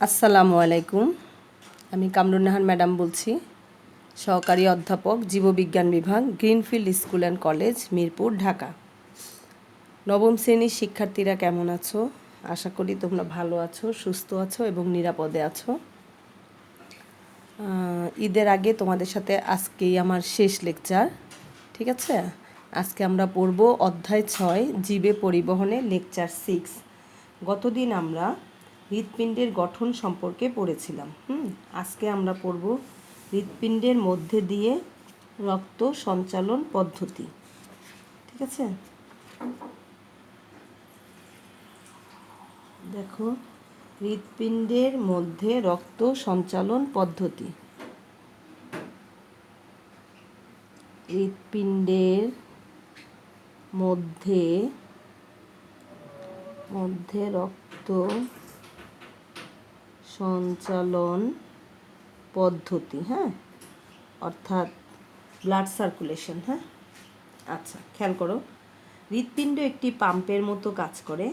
আসসালামু আলাইকুম। আমি কামরুন নাহার ম্যাডাম বলছি, সহকারী অধ্যাপক, জীববিজ্ঞান বিভাগ, greenfield school and college, Mirpur, Dhaka. নবম শ্রেণীর শিক্ষার্থীরা কেমন আছো? আশা করি তোমরা ভালো আছো, সুস্থ আছো এবং নিরাপদে আছো। ঈদের আগে তোমাদের সাথে আজকেই আমার শেষ লেকচার, ঠিক আছে? আজকে আমরা পড়ব অধ্যায় 6, জীবে পরিবহনে, লেকচার 6। গতদিন আমরা হৃৎপিণ্ডের গঠন সম্পর্কে পড়েছিলাম। আজকে আমরা পড়ব হৃৎপিণ্ডের মধ্যে দিয়ে রক্ত সঞ্চালন পদ্ধতি, ঠিক আছে? দেখো, হৃৎপিণ্ডের মধ্যে রক্ত সঞ্চালন পদ্ধতি। হৃৎপিণ্ডের মধ্যে রক্ত সঞ্চালন পদ্ধতি, অর্থাৎ ব্লাড সার্কুলেশন। আচ্ছা, খেয়াল করো, হৃৎপিণ্ড একটি পাম্পের মতো কাজ করে।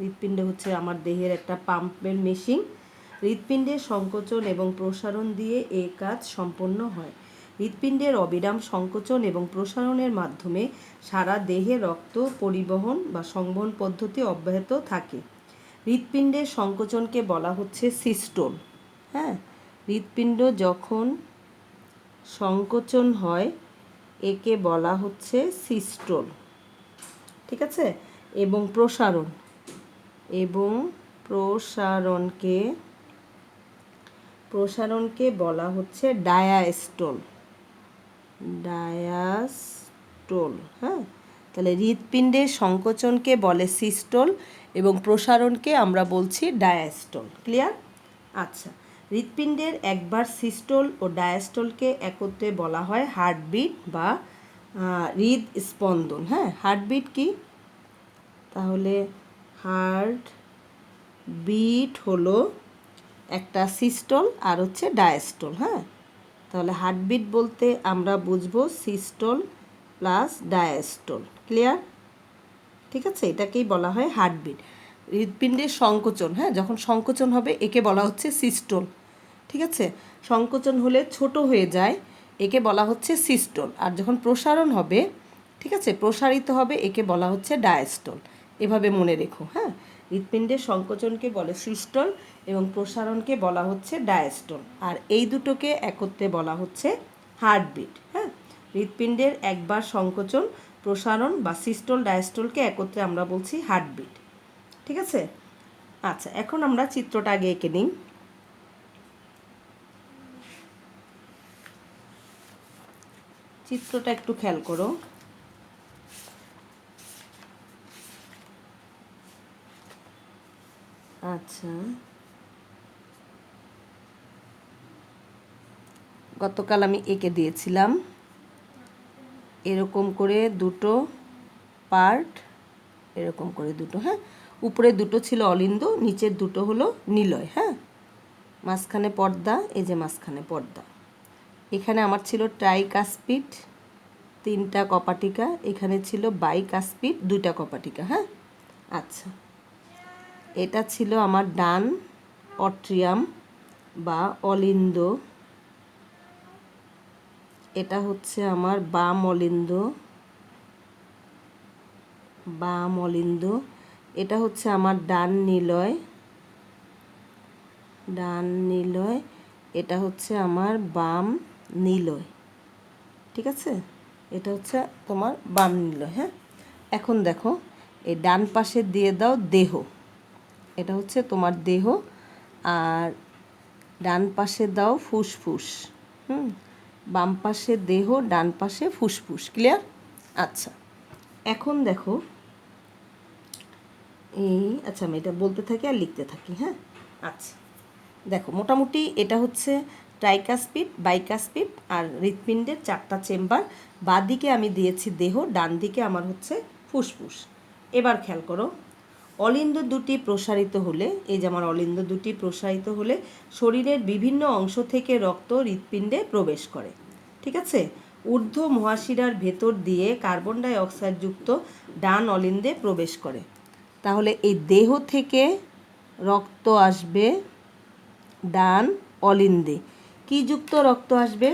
হৃৎপিণ্ড হচ্ছে আমার দেহের একটা পাম্পের মেশিন। হৃৎপিণ্ডের সংকোচন এবং প্রসারণ দিয়ে এই কাজ সম্পন্ন হয়। হৃৎপিণ্ডের অবিরাম সংকোচন এবং প্রসারণের মাধ্যমে সারা দেহে রক্ত পরিবহন বা সংবহন পদ্ধতি অব্যাহত থাকে। হৃৎপিণ্ডের সংকোচনকে বলা হচ্ছে সিস্টোল। হৃৎপিণ্ড যখন সংকোচন হয় একে বলা হচ্ছে সিস্টোল, ঠিক আছে? এবং প্রসারণকে বলা হচ্ছে ডায়াস্টোল। তাহলে হৃৎপিণ্ডের সংকোচনকে বলে সিস্টোল এবং প্রসারণকে আমরা বলছি ডায়াস্টোল। ক্লিয়ার? আচ্ছা, হৃৎপিণ্ডের একবার সিস্টোল ও ডায়াস্টোলকে একত্রে বলা হয় হার্টবিট বা হৃদস্পন্দন। হার্টবিট কি? তাহলে হার্টবিট হলো একটা সিস্টোল আর হচ্ছে ডায়াস্টোল। তাহলে হার্টবিট বলতে আমরা বুঝবো সিস্টোল প্লাস ডায়াস্টোল। ক্লিয়ার? ঠিক আছে, এটাকেই বলা হয় হার্টবিট। হৃৎপিণ্ডের সংকোচন, যখন সংকোচন হবে একে বলা হচ্ছে সিস্টোল, ঠিক আছে? সংকোচন হলে ছোট হয়ে যায়, একে বলা হচ্ছে সিস্টোল। আর যখন প্রসারণ হবে, ঠিক আছে, প্রসারিত হবে, একে বলা হচ্ছে ডায়াস্টোল। এভাবে মনে রেখো। হৃৎপিণ্ডের সংকোচনকে বলে সিস্টোল এবং প্রসারণকে বলা হচ্ছে ডায়াস্টোল, আর এই দুটোকে একত্রে বলা হচ্ছে হার্টবিট। হৃৎপিণ্ডের একবার সংকোচন, প্রসারণ বা সিস্টোল ডায়াস্টোলকে একত্রে আমরা বলছি হার্টবিট, ঠিক আছে? আচ্ছা, এখন আমরা চিত্রটা আগে এঁকে নিই। চিত্রটা একটু খেয়াল করো। আচ্ছা, গতকাল আমি এঁকে দিয়েছিলাম এরকম করে দুটো পার্ট, এরকম করে দুটো। উপরে দুটো ছিল অলিন্দ, নিচের দুটো হলো নিলয়। মাঝখানে পর্দা, এই যে মাঝখানে পর্দা। এখানে আমার ছিল ট্রাইকাসপিড, 3টা কপাটিকা। এখানে ছিল বাইকাসপিড, 2টা কপাটিকা। আচ্ছা, এটা ছিল আমার ডান অট্রিয়াম বা অলিন্দ, এটা হচ্ছে আমার বাম অলিন্দ, এটা হচ্ছে আমার ডান নিলয়, এটা হচ্ছে আমার বাম নিলয়, ঠিক আছে? এটা হচ্ছে তোমার বাম নিলয়। এখন দেখো, এই ডান পাশে দিয়ে দাও দেহ, এটা হচ্ছে তোমার দেহ, আর ডান পাশে দাও ফুসফুস। বাম পাশে দেহ, ডান পাশে ফুসফুস। ক্লিয়ার? আচ্ছা, এখন দেখো আচ্ছা, আমি এটা বলতে থাকি আর লিখতে থাকি। আচ্ছা, দেখো, মোটামুটি এটা হচ্ছে ট্রাইকাসপিড, বাইকাসপিড আর হৃৎপিণ্ডের 4টা চেম্বার। বাঁদিকে আমি দিয়েছি দেহ, ডান দিকে আমার হচ্ছে ফুসফুস। এবার খেয়াল করো, অলিন্দ দুটি প্রসারিত হলে, এই যে আমার অলিন্দ দুটি প্রসারিত হলে শরীরের বিভিন্ন অংশ থেকে রক্ত হৃৎপিণ্ডে প্রবেশ করে, ঠিক আছে? ঊর্ধ্ব মহাশিরার ভেতর দিয়ে কার্বন ডাই অক্সাইড যুক্ত ডান অলিন্দে প্রবেশ করে। তাহলে এই দেহ থেকে রক্ত আসবে ডান অলিন্দে কি যুক্ত রক্ত আসবে?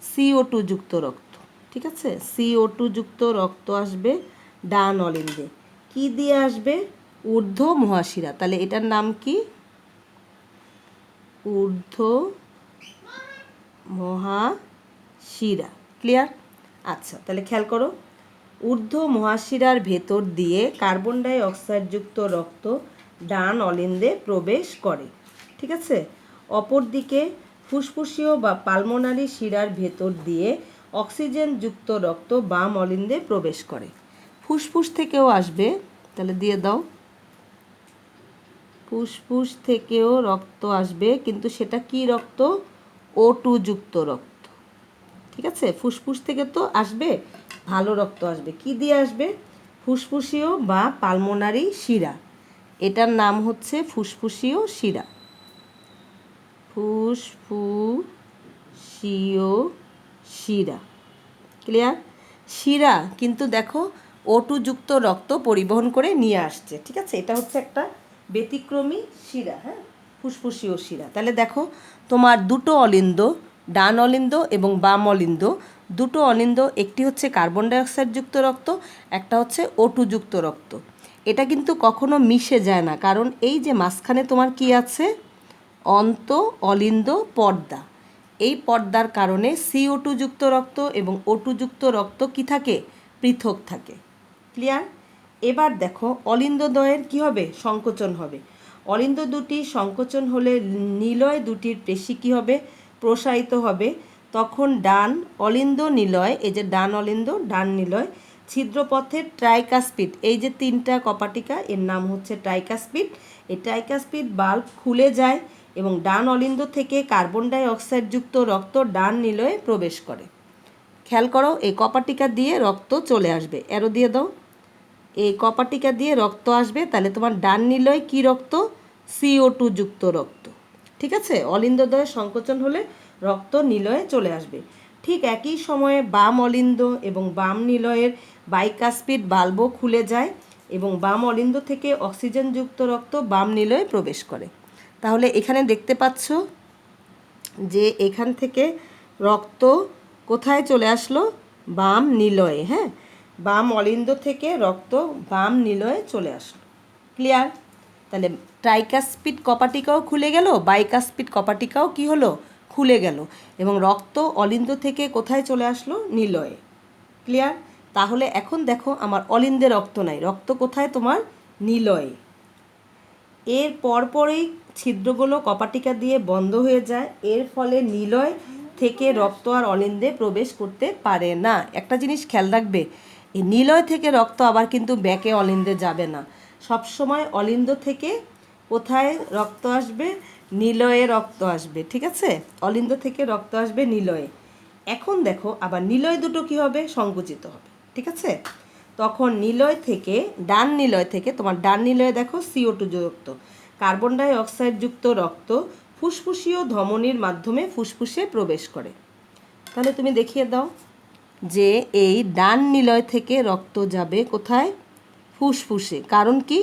CO2 যুক্ত রক্ত। ঠিক আছে, CO2 যুক্ত রক্ত আসবে ডান অলিন্দে। কি দিয়ে আসবে? ঊর্ধ্ব মহাশিরা। তাহলে এটার নাম কি? ঊর্ধ্ব মহাশিরা। ক্লিয়ার? আচ্ছা, তাহলে খেয়াল করো, ঊর্ধ্ব মহাশিরার ভেতর দিয়ে কার্বন ডাই অক্সাইডযুক্ত রক্ত ডান অলিন্দে প্রবেশ করে। ঠিক আছে, অপরদিকে ফুসফুসীয় বা পালমোনারি শিরার ভেতর দিয়ে অক্সিজেনযুক্ত রক্ত বাম অলিন্দে প্রবেশ করে। ফুসফুস থেকেও আসবে, তাহলে দিয়ে দাও। ফুসফুস থেকেও রক্ত আসবে, কিন্তু সেটা কি রক্ত? O2 যুক্ত রক্ত। ঠিক আছে, ফুসফুস থেকে তো আসবে, ভালো রক্ত আসবে। কি দিয়ে আসবে? ফুসফুসীয় বা পালমোনারি শিরা। এটার নাম হচ্ছে ফুসফুসীয় শিরা। ফুসফুসীয় শিরা। ক্লিয়ার? শিরা কিন্তু দেখো O2 যুক্ত রক্ত পরিবহন করে নিয়ে আসছে। ঠিক আছে, এটা হচ্ছে একটা ব্যতিক্রমী শিরা। হ্যাঁ, ফুসফুসীয় শিরা। তাহলে দেখো তোমার দুটো অলিন্দ, ডান অলিন্দ এবং বাম অলিন্দ, দুটো অলিন্দ, একটি হচ্ছে কার্বন ডাইঅক্সাইড যুক্ত রক্ত, একটা হচ্ছে O2 যুক্ত রক্ত। এটা কিন্তু কখনো মিশে যায় না, কারণ এই যে মাঝখানে তোমার কি আছে? অন্ত অলিন্দ পর্দা। এই পর্দার কারণে CO2 যুক্ত রক্ত এবং O2 যুক্ত রক্ত কি থাকে? পৃথক থাকে। ক্লিয়ার? এবার দেখো অলিন্দদ্বয়ের কি হবে? সংকোচন হবে। অলিন্দ দুটি সংকোচন হলে নিলয় দুটির পেশি কি হবে? প্রসারিত হবে। তখন ডান অলিন্দ নিলয়, এই যে ডান অলিন্দ ডান নিলয় ছিদ্রপথের ট্রাইকাসপিড, এই যে তিনটা কপাটিকা, এর নাম হচ্ছে ট্রাইকাসপিড। এই ট্রাইকাসপিড বাল্ব খুলে যায় এবং ডান অলিন্দ থেকে কার্বন ডাই অক্সাইডযুক্ত রক্ত ডান নিলয়ে প্রবেশ করে। খেয়াল করো, এই কপাটিকা দিয়ে রক্ত চলে আসবে, অ্যারো দিয়ে দাও। এই কপাটিকা দিয়ে রক্ত আসবে, তাহলে তোমার ডান নিলয় কি রক্ত? CO2 যুক্ত রক্ত। ঠিক আছে, অলিন্দদ্বয়ের সংকোচন হলে রক্ত নিলয়ে চলে আসবে। ঠিক একই সময়ে বাম অলিন্দ এবং বাম নিলয়ের বাইকাসপিড বাল্বও খুলে যায় এবং বাম অলিন্দ থেকে অক্সিজেনযুক্ত রক্ত বাম নিলয়ে প্রবেশ করে। তাহলে এখানে দেখতে পাচ্ছ যে এখান থেকে রক্ত কোথায় চলে আসলো? বাম নিলয়ে। হ্যাঁ, বাম অলিন্দ থেকে রক্ত বাম নিলয়ে চলে আসলো। ক্লিয়ার? তাহলে ট্রাইকাসপিড কপাটিকাও খুলে গেল, বাইকাসপিড কপাটিকাও কি হলো? খুলে গেল এবং রক্ত অলিন্দ থেকে কোথায় চলে আসলো? নিলয়ে। ক্লিয়ার? তাহলে এখন দেখো আমার অলিন্দে রক্ত নাই, রক্ত কোথায়? তোমার নিলয়ে। এর পরপরই ছিদ্রগুলো কপাটিকা দিয়ে বন্ধ হয়ে যায়, এর ফলে নিলয় থেকে রক্ত আর অলিন্দে প্রবেশ করতে পারে না। একটা জিনিস খেয়াল রাখবে, এই নিলয় থেকে রক্ত আবার কিন্তু ব্যাকে অলিন্দে যাবে না। সবসময় অলিন্দ থেকে কোথায় রক্ত আসবে? নিলয়ে রক্ত আসবে। ঠিক আছে, অলিন্দ থেকে রক্ত আসবে নিলয়ে। এখন দেখো আবার নিলয় দুটো কি হবে? সংকুচিত হবে। ঠিক আছে, তখন নিলয় থেকে, ডান নিলয় থেকে, তোমার ডান নিলয়ে দেখো CO2 যুক্ত কার্বন ডাই অক্সাইডযুক্ত রক্ত ফুসফুসীয় ধমনির মাধ্যমে ফুসফুসে প্রবেশ করে। তাহলে তুমি দেখিয়ে দাও যে এই ডান নিলয় থেকে রক্ত যাবে কোথায়? ফুসফুসে। কারণ কি?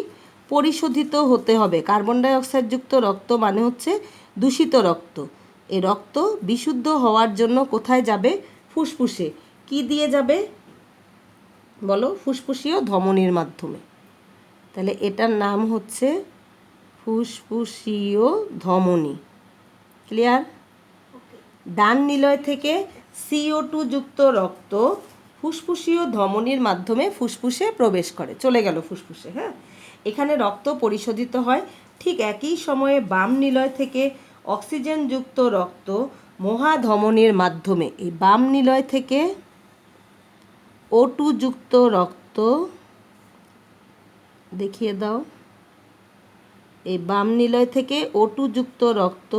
পরিশোধিত হতে হবে। কার্বন ডাই অক্সাইডযুক্ত রক্ত মানে হচ্ছে দূষিত রক্ত। এই রক্ত বিশুদ্ধ হওয়ার জন্য কোথায় যাবে? ফুসফুসে। কি দিয়ে যাবে বলো? ফুসফুসীয় ধমনির মাধ্যমে। তাহলে এটার নাম হচ্ছে ফুসফুসীয় ধমনী। ক্লিয়ার? ডান নিলয় থেকে CO2 যুক্ত রক্ত ফুসফুসীয় ধমনির মাধ্যমে ফুসফুসে প্রবেশ করে, চলে গেল ফুসফুসে। হ্যাঁ, এখানে রক্ত পরিশোধিত হয়। ঠিক একই সময়ে বাম নিলয় থেকে অক্সিজেনযুক্ত রক্ত মহাধমনির মাধ্যমে, এই বাম নিলয় থেকে O2 যুক্ত রক্ত, দেখিয়ে দাও, এই বাম নিলয় থেকে O2 যুক্ত রক্ত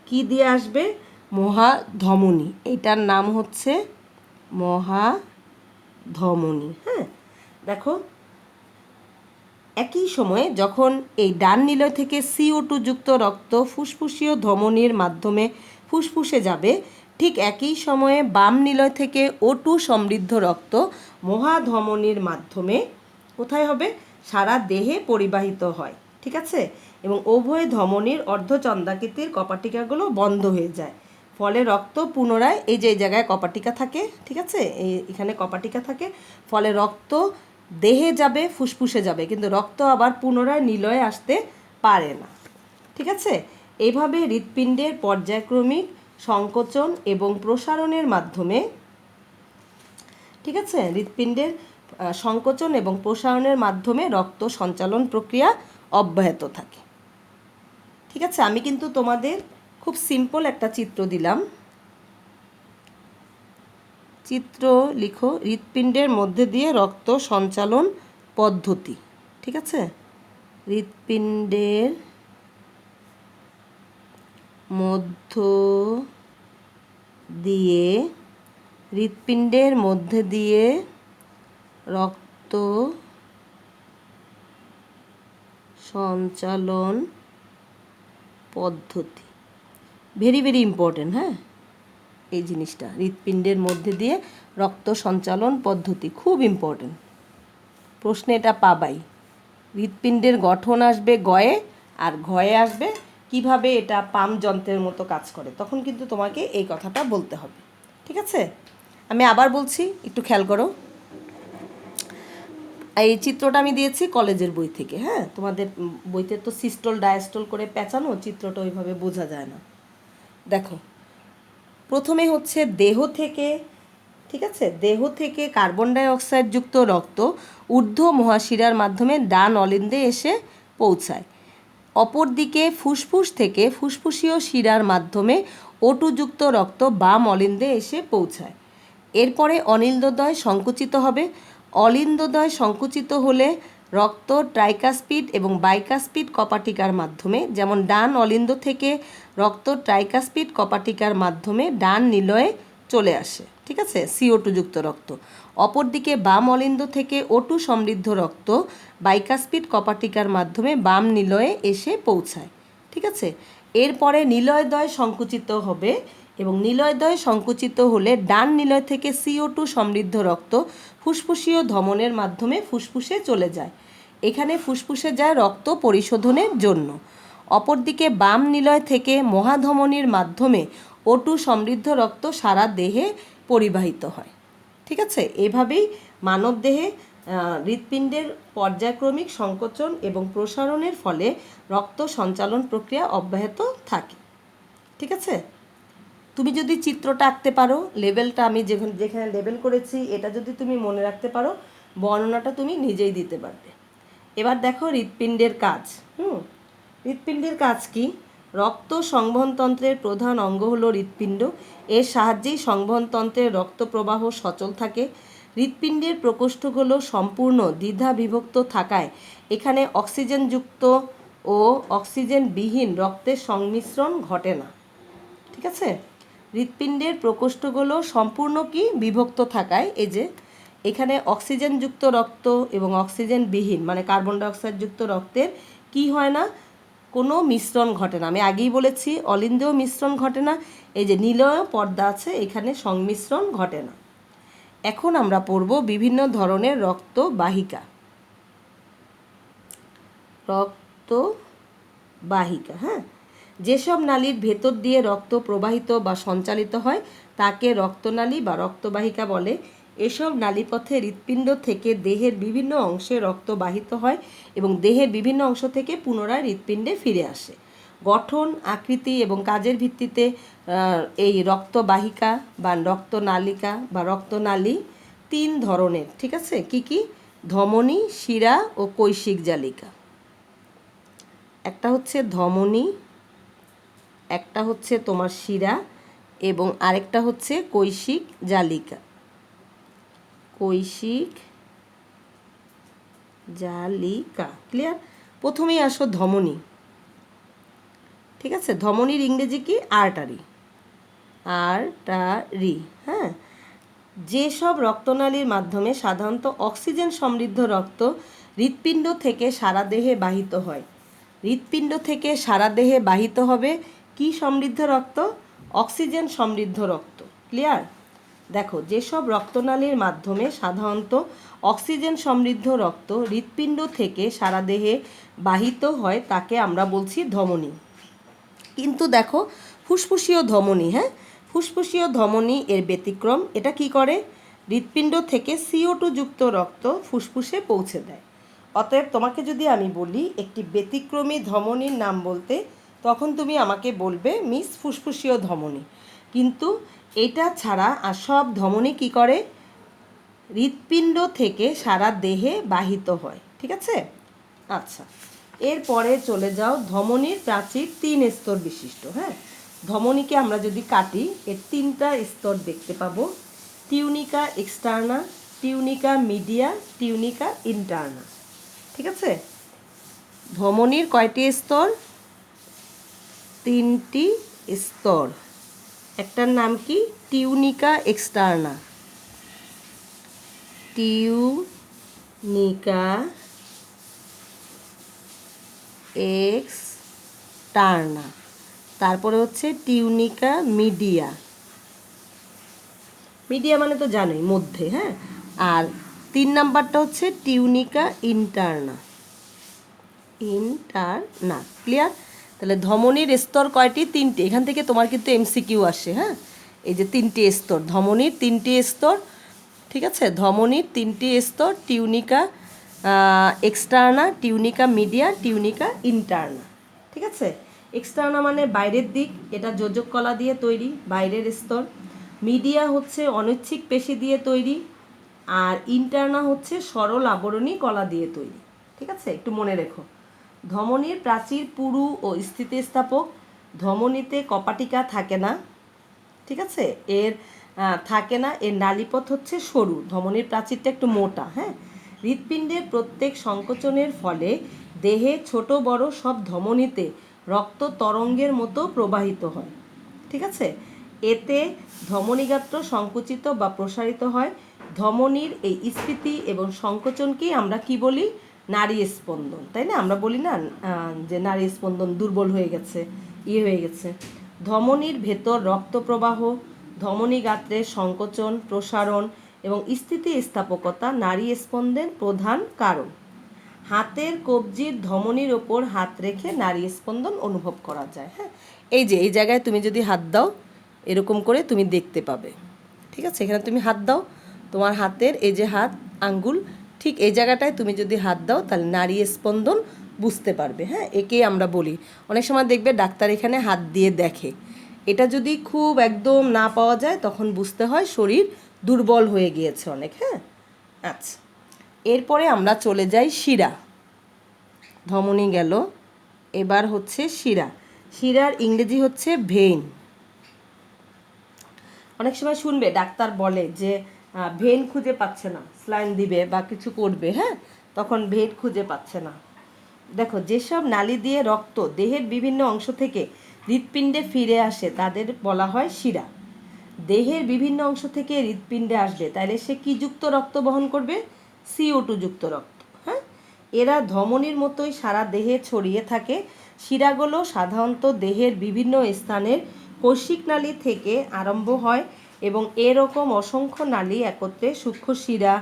কি দিয়ে আসবে? মহাধমনী। এটার নাম হচ্ছে মহাধমনী। হ্যাঁ, দেখো একই সময়ে যখন এই ডান নিলয় থেকে CO2 যুক্ত রক্ত ফুসফুসীয় ধমনির মাধ্যমে ফুসফুসে যাবে, ঠিক একই সময়ে বাম নিলয় থেকে O2 সমৃদ্ধ রক্ত মহাধমনির মাধ্যমে কোথায় হবে? সারা দেহে পরিবাহিত হয়। ঠিক আছে, এবং উভয় ধমনীর অর্ধচন্দ্রাকৃতির কপাটিকাগুলো বন্ধ হয়ে যায়, ফলে রক্ত পুনরায় এই যে এই জায়গায় কপাটিকা থাকে, ঠিক আছে, এখানে কপাটিকা থাকে, ফলে রক্ত দেহে যাবে, ফুসফুসে যাবে, কিন্তু রক্ত আবার পুনরায় নিলয়ে আসতে পারে না। ঠিক আছে, এইভাবে হৃৎপিণ্ডের পর্যায়ক্রমিক সংকোচন এবং প্রসারণের মাধ্যমে, ঠিক আছে, হৃৎপিণ্ডের সংকোচন এবং প্রসারণের মাধ্যমে রক্ত সঞ্চালন প্রক্রিয়া অব্যাহত থাকে। ঠিক আছে, আমি কিন্তু তোমাদের খুব সিম্পল একটা চিত্র দিলাম। চিত্র লিখো, হৃৎপিণ্ডের মধ্যে দিয়ে রক্ত সঞ্চালন পদ্ধতি। ঠিক আছে, হৃৎপিণ্ডের মধ্য দিয়ে, হৃৎপিণ্ডের মধ্যে দিয়ে রক্ত সঞ্চালন পদ্ধতি, ভেরি ভেরি ইম্পর্টেন্ট। হ্যাঁ, এই জিনিসটা হৃৎপিণ্ডের মধ্যে দিয়ে রক্ত সঞ্চালন পদ্ধতি খুব ইম্পর্টেন্ট, প্রশ্নে এটা পাবাই। হৃৎপিণ্ডের গঠন আসবে গয়ে, আর ঘয়ে আসবে কিভাবে এটা পাম্প যন্ত্রের মতো কাজ করে, তখন কিন্তু তোমাকে এই কথাটা বলতে হবে। ঠিক আছে, আমি আবার বলছি, একটু খেয়াল করো। এই চিত্রটা আমি দিয়েছি কলেজের বই থেকে। হ্যাঁ, তোমাদের বইতে তো সিস্টল ডায়াস্টল করে পেঁচানো, চিত্রটা ওইভাবে বোঝা যায় না। দেখো, প্রথমে হচ্ছে দেহ থেকে, ঠিক আছে, দেহ থেকে কার্বন ডাইঅক্সাইড যুক্ত রক্ত ঊর্ধ্ব মহাশিরার মাধ্যমে ডান অলিন্দে এসে পৌঁছায়। অপরদিকে ফুসফুস থেকে ফুসফুসীয় শিরার মাধ্যমে ওটুযুক্ত রক্ত বাম অলিন্দে এসে পৌঁছায়। এরপরে অনিন্দদ্বয় সংকুচিত হবে। অলিন্দদ্বয় সংকুচিত হলে রক্ত ট্রাইকাসপিড এবং বাইকাসপিড কপাটিকার মাধ্যমে, যেমন ডান অলিন্দ থেকে রক্ত ট্রাইকাসপিড কপাটিকার মাধ্যমে ডান নিলয়ে চলে আসে। ঠিক আছে, CO2 যুক্ত রক্ত। অপরদিকে বাম অলিন্দ থেকে O2 সমৃদ্ধ রক্ত বাইকাসপিড কপাটিকার মাধ্যমে বাম নিলয়ে এসে পৌঁছায়। ঠিক আছে, এরপরে নিলয়দ্বয় সংকুচিত হবে, এবং নিলয়দ্বয় সংকুচিত হলে ডান নিলয় থেকে CO2 সমৃদ্ধ রক্ত ফুসফুসীয় ধমনের মাধ্যমে ফুসফুসে চলে যায়। এখানে ফুসফুসে যায় রক্ত পরিশোধনের জন্য। অপরদিকে বাম নিলয় থেকে মহাধমনীর মাধ্যমে O2 সমৃদ্ধ রক্ত সারা দেহে পরিবাহিত হয়। ঠিক আছে, এভাবেই মানবদেহে হৃৎপিণ্ডের পর্যায়ক্রমিক সংকোচন এবং প্রসারণের ফলে রক্ত সঞ্চালন প্রক্রিয়া অব্যাহত থাকে। ঠিক আছে, তুমি যদি চিত্রটা আঁকতে পারো, লেভেলটা আমি যেখানে লেভেল করেছি এটা যদি তুমি মনে রাখতে পারো, বর্ণনাটা তুমি নিজেই দিতে পারবে। এবার দেখো হৃৎপিণ্ডের কাজ। হৃৎপিণ্ডের কাজ কি? রক্ত সংবহনতন্ত্রের প্রধান অঙ্গ হলো হৃৎপিণ্ড। এর সাহায্যেই সংবহনতন্ত্রের রক্ত প্রবাহ সচল থাকে। হৃৎপিণ্ডের প্রকোষ্ঠগুলো সম্পূর্ণ দ্বিধা বিভক্ত থাকায় এখানে অক্সিজেনযুক্ত ও অক্সিজেনবিহীন রক্তের সংমিশ্রণ ঘটে না। ঠিক আছে, হৃৎপিণ্ডের প্রকোষ্ঠগুলো সম্পূর্ণ কি বিভক্ত থাকায়, এই যে এখানে অক্সিজেনযুক্ত রক্ত এবং অক্সিজেনবিহীন মানে কার্বন ডাইঅক্সাইডযুক্ত রক্তের কি হয় না, কোনো মিশ্রণ ঘটে না। আমি আগেই বলেছি অলিন্দেও মিশ্রণ ঘটে না, এই যে নীলয় পর্দা আছে এখানে সংমিশ্রণ ঘটে না। এখন আমরা পড়ব বিভিন্ন ধরনের রক্তবাহিকা। রক্তবাহিকা, হ্যাঁ, যেসব নালীর ভেতর দিয়ে রক্ত প্রবাহিত বা সঞ্চালিত হয় তাকে রক্তনালী বা রক্তবাহিকা বলে। এসব নালীপথে হৃৎপিণ্ড থেকে দেহের বিভিন্ন অংশে রক্ত বাহিত হয় এবং দেহের বিভিন্ন অংশ থেকে পুনরায় হৃৎপিণ্ডে ফিরে আসে। গঠন, আকৃতি এবং কাজের ভিত্তিতে এই রক্তবাহিকা বা রক্তনালিকা বা রক্তনালী 3 ধরনের। ঠিক আছে, কি কি? ধমনী, শিরা ও কৈশিক জালিকা। একটা হচ্ছে ধমনী, একটা হচ্ছে তোমার শিরা, এবং আরেকটা হচ্ছে কৈশিক জালিকা। কৈশিক জালিকা, ক্লিয়ার? প্রথমেই আসো ধমনী। ঠিক আছে, ধমনীর ইংরেজি কি? আর্টারি। আর্টারি, হ্যাঁ। যেসব রক্তনালীর মাধ্যমে সাধারণত অক্সিজেন সমৃদ্ধ রক্ত হৃৎপিণ্ড থেকে সারা দেহে বাহিত হয়। হৃৎপিণ্ড থেকে সারা দেহে বাহিত হবে কি সমৃদ্ধ রক্ত? অক্সিজেন সমৃদ্ধ রক্ত। ক্লিয়ার? দেখো, যেসব রক্তনালীর মাধ্যমে সাধারণত অক্সিজেন সমৃদ্ধ রক্ত হৃৎপিণ্ড থেকে সারা দেহে বাহিত হয় তাকে আমরা বলছি ধমনী। কিন্তু দেখো, ফুসফুসীয় ধমনী, হ্যাঁ, ফুসফুসীয় ধমনী এর ব্যতিক্রম। এটা কি করে? হৃৎপিণ্ড থেকে CO2 যুক্ত রক্ত ফুসফুসে পৌঁছে দেয়। অতএব তোমাকে যদি আমি বলি একটি ব্যতিক্রমী ধমনীর নাম বলতে, তখন তুমি আমাকে বলবে মিস ফুসফুসীয় ধমনী। কিন্তু এটা ছাড়া আর সব ধমনী কি করে? হৃৎপিণ্ড থেকে সারা দেহে বাহিত হয়। ঠিক আছে? আচ্ছা, এরপরে চলে যাও ধমনীর প্রাচীর 3 স্তর বিশিষ্ট। হ্যাঁ, ধমনীকে আমরা যদি কাটি, এর 3টা স্তর দেখতে পাবো: tunica externa, tunica media, tunica interna. ঠিক আছে? ধমনীর কয়টি স্তর? 3টি স্তর। একটার নাম কি? Tunica externa, tunica externa. তারপরে হচ্ছে টিউনিকা মিডিয়া, মিডিয়া মানে তো জানোই মধ্যে। হ্যাঁ, আর 3 নাম্বারটা হচ্ছে টিউনিকা ইন্টারনা, ইন্টারনা। ক্লিয়ার? তাহলে ধমনীর স্তর কয়টি? 3টি। এখান থেকে তোমার কিন্তু MCQ আসে। হ্যাঁ, এই যে 3টি স্তর, ধমনীর 3টি স্তর। ঠিক আছে? ধমনীর 3টি স্তর: tunica externa, tunica media, tunica interna. ঠিক আছে? এক্সটার্না মানে বাইরের দিক, এটা যোজক কলা দিয়ে তৈরি, বাইরের স্তর। মিডিয়া হচ্ছে অনৈচ্ছিক পেশি দিয়ে তৈরি, আর ইন্টারনা হচ্ছে সরল আবরণী কলা দিয়ে তৈরি। ঠিক আছে? একটু মনে রেখো। ধমনীর প্রাচীর পুরু ও স্থিতিস্থাপক। ধমনীতে কপাটিকা থাকে না। ঠিক আছে? এর থাকে না, এর নালীপথ হচ্ছে সরু, ধমনীর প্রাচীরটা একটু মোটা। হ্যাঁ, হৃৎপিণ্ডের প্রত্যেক সংকোচনের ফলে দেহে ছোট বড় সব ধমনীতে রক্ত তরঙ্গের মতো প্রবাহিত হয়। ঠিক আছে? এতে ধমনীগাত্র সংকুচিত বা প্রসারিত হয়। ধমনীর এই স্ফীতি এবং সংকোচনকেই আমরা কি বলি? নাড়ী স্পন্দন। তাই না? আমরা বলি না যে নাড়ী স্পন্দন দুর্বল হয়ে গেছে, হয়ে গেছে। ধমনীর ভেতর রক্ত প্রবাহ, ধমনী গাত্রের সংকোচন, প্রসারণ এবং স্থিতিস্থাপকতা নাড়ী স্পন্দনের প্রধান কারণ। হাতের কবজির ধমনীর ওপর হাত রেখে নাড়ী স্পন্দন অনুভব করা যায়। হ্যাঁ, এই যে এই জায়গায় তুমি যদি হাত দাও, এরকম করে তুমি দেখতে পাবে। ঠিক আছে? এখানে তুমি হাত দাও, তোমার হাতের এই যে হাত আঙ্গুল, ঠিক এই জায়গাটায় তুমি যদি হাত দাও, তাহলে নাড়ী স্পন্দন বুঝতে পারবে। হ্যাঁ, একেই আমরা বলি। অনেক সময় দেখবে ডাক্তার এখানে হাত দিয়ে দেখে। এটা যদি খুব একদম না পাওয়া যায়, তখন বুঝতে হয় শরীর দুর্বল হয়ে গিয়েছে অনেক। হ্যাঁ, আচ্ছা, এরপরে আমরা চলে যাই শিরা। ধমনী গেল, এবার হচ্ছে শিরা। শিরার ইংরেজি হচ্ছে ভেইন। অনেক সময় শুনবে ডাক্তার বলে যে ভেন খুঁজে পাচ্ছে না, স্লাইন দিবে বা কিছু করবে। হ্যাঁ, তখন ভেন খুঁজে পাচ্ছে না। দেখো, যেসব নালী দিয়ে রক্ত দেহের বিভিন্ন অংশ থেকে হৃৎপিণ্ডে ফিরে আসে তাদের বলা হয় শিরা। দেহের বিভিন্ন অংশ থেকে হৃৎপিণ্ডে আসবে, তাহলে সে কি যুক্ত রক্ত বহন করবে? CO2 যুক্ত রক্ত। হ্যাঁ, এরা ধমনীর মতোই সারা দেহে ছড়িয়ে থাকে। শিরাগুলো সাধারণত দেহের বিভিন্ন স্থানের কৌশিক নালী থেকে আরম্ভ হয় এবং এরকম অসংখ্য নালী একত্রে সূক্ষ্ম শিরা,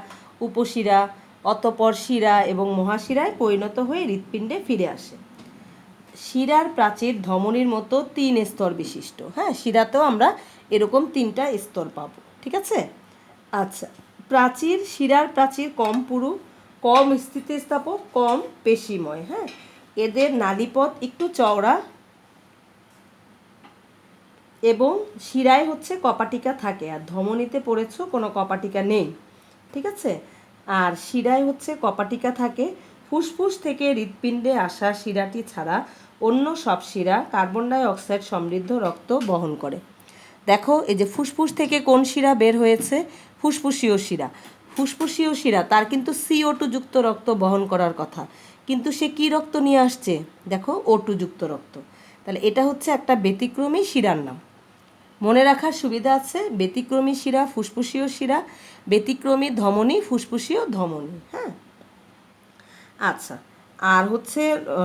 উপশিরা, অতঃপর শিরা এবং মহাশিরায় পরিণত হয়ে হৃৎপিণ্ডে ফিরে আসে। শিরার প্রাচীর ধমনীর মতো 3 স্তর বিশিষ্ট। হ্যাঁ, শিরাতেও আমরা এরকম 3টা স্তর পাবো। ঠিক আছে? আচ্ছা, প্রাচীর, শিরার প্রাচীর কম পুরু, কম স্থিতিস্থাপক, কম পেশিময়। হ্যাঁ, এদের নালীপথ একটু চওড়া এবং শিরায় হচ্ছে কপাটিকা থাকে, আর ধমনীতে পড়েছো কোনো কপাটিকা নেই। ঠিক আছে? আর শিরায় হচ্ছে কপাটিকা থাকে। ফুসফুস থেকে হৃৎপিণ্ডে আসা শিরাটি ছাড়া অন্য সব শিরা কার্বন ডাই অক্সাইড সমৃদ্ধ রক্ত বহন করে। দেখো, এই যে ফুসফুস থেকে কোন শিরা বের হয়েছে? ফুসফুসীয় শিরা। ফুসফুসীয় শিরা, তার কিন্তু CO2 যুক্ত রক্ত বহন করার কথা, কিন্তু সে কি রক্ত নিয়ে আসছে? দেখো, O2 যুক্ত রক্ত। তাহলে এটা হচ্ছে একটা ব্যতিক্রমী শিরার নাম। মনে রাখার সুবিধা আছে, ব্যতিক্রমী শিরা ফুসফুসীয় শিরা, ব্যতিক্রমী ধমনী ফুসফুসীয় ধমনী। হ্যাঁ, আচ্ছা, আর হচ্ছে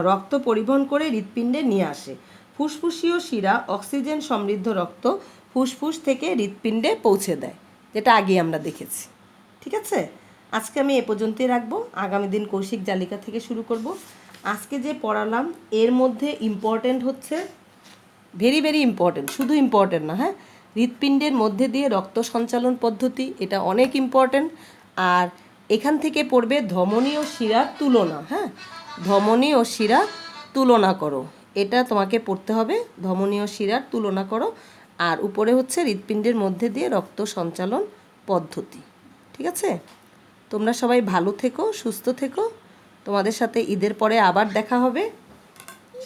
রক্ত পরিবহন করে হৃৎপিণ্ডে নিয়ে আসে। ফুসফুসীয় শিরা অক্সিজেন সমৃদ্ধ রক্ত ফুসফুস থেকে হৃৎপিণ্ডে পৌঁছে দেয়। যেটা আগে আমরা দেখেছি। ঠিক আছে, আজকে আমি এ পর্যন্তই রাখবো। আগামী দিন কৌশিক জালিকা থেকে শুরু করব। আজকে যে পড়ালাম এর মধ্যে ইম্পর্ট্যান্ট হচ্ছে, ভেরি ভেরি ইম্পর্ট্যান্ট, শুধু ইম্পর্ট্যান্ট না, হ্যাঁ, হৃৎপিণ্ডের মধ্যে দিয়ে রক্ত সঞ্চালন পদ্ধতি, এটা অনেক ইম্পর্ট্যান্ট। আর এখান থেকে পড়বে ধমনী ও শিরার তুলনা। হ্যাঁ, ধমনী ও শিরার তুলনা করো, এটা তোমাকে পড়তে হবে, ধমনী ও শিরার তুলনা করো। আর উপরে হচ্ছে হৃৎপিণ্ডের মধ্যে দিয়ে রক্ত সঞ্চালন পদ্ধতি। ঠিক আছে, তোমরা সবাই ভালো থেকো, সুস্থ থেকো। তোমাদের সাথে ঈদের পরে আবার দেখা হবে।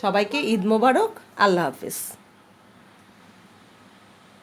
সবাইকে ঈদ মোবারক। আল্লাহ হাফেজ।